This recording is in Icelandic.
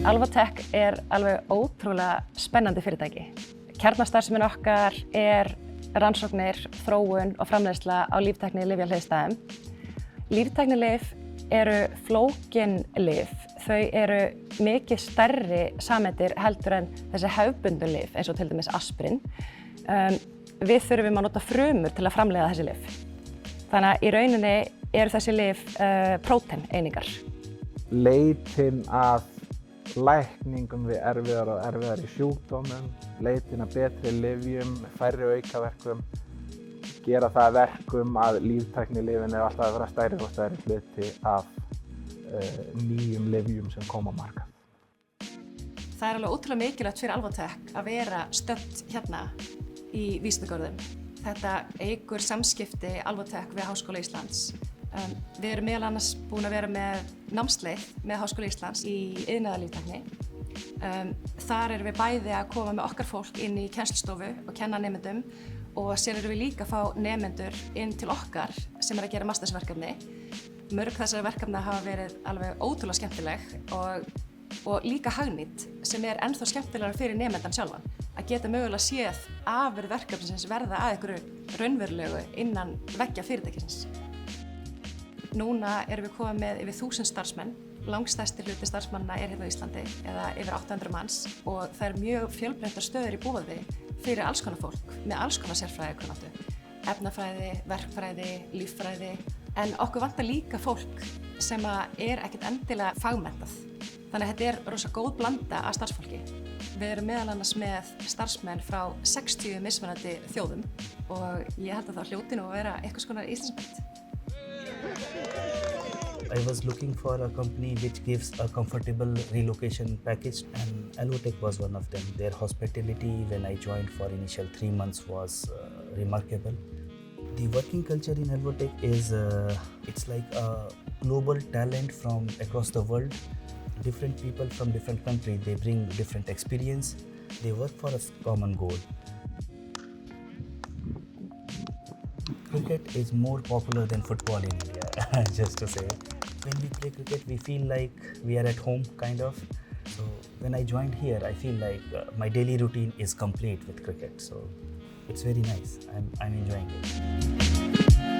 Alvatech alveg ótrúlega spennandi fyrirtæki. Kjarnastarfsemin okkar rannsóknir, þróun og framleiðsla á líftækni lyfjahliðstæðum. Líftæknilyf eru flókin lyf. Þau eru mikið stærri sameindir heldur en þessi hefðbundnu lyf eins og til dæmis aspirin. Við þurfum að nota frumur til að framleiða þessi lyf. Þannig að í rauninni eru þessi lyf próteineiningar. Leitin að lækningum við erfiðari sjúkdómum, leitin að betri lyfjum, færri aukaverkum, gera það að verkum að líftæknilyfin alltaf að vera stærri og stærri hluti af nýjum lyfjum sem koma á markað. Það alveg ótrúlega mikilvægt fyrir Alvatech að vera stödd hérna í vísindagörðum. Þetta eykur samskipti Alvatech við Háskóla Íslands. Við erum meðal annars búin að vera með námsleið með Háskóla Íslands í iðnaðarlíftækni. Þar erum við bæði að koma með okkar fólk inn í kennslustofu og kenna nemendum og sér erum við líka að fá nemendur inn til okkar sem að gera mastersverkefni. Mörg þessara verkefna hafa verið alveg ótrúlega skemmtileg og líka hagnýtt sem ennþá skemmtilegra fyrir nemendan sjálfan. Að geta mögulega séð afurð verkefnisins verða að einhverju raunverulegu innan veggja fyrirtækisins. Núna erum við komið með yfir 1000 starfsmenn. Langstærsti hluti starfsmanna hérna á Íslandi, eða yfir 800 manns og það mjög fjölbreyttar stöður í boði fyrir alls konar fólk með alls konar sérfræðikunnáttu. Efnafræði, verkfræði, líffræði, en okkur vantar líka fólk sem ekkert endilega fagmenntað. Þannig að þetta rosa góð blanda af starfsfólki. Við erum meðal annars með starfsmenn frá 60 mismunandi þjóðum og ég held að það hljóti nú að vera eitthvað konar Íslandsmet. I was looking for a company which gives a comfortable relocation package and Alvatech was one of them. Their hospitality when I joined for initial 3 months was remarkable. The working culture in Alvatech is it's like a global talent from across the world. Different people from different countries, they bring different experience. They work for a common goal. Cricket is more popular than football in India, just to say. When we play cricket, we feel like we are at home, kind of. So when I joined here, I feel like my daily routine is complete with cricket. So it's very nice. I'm enjoying it.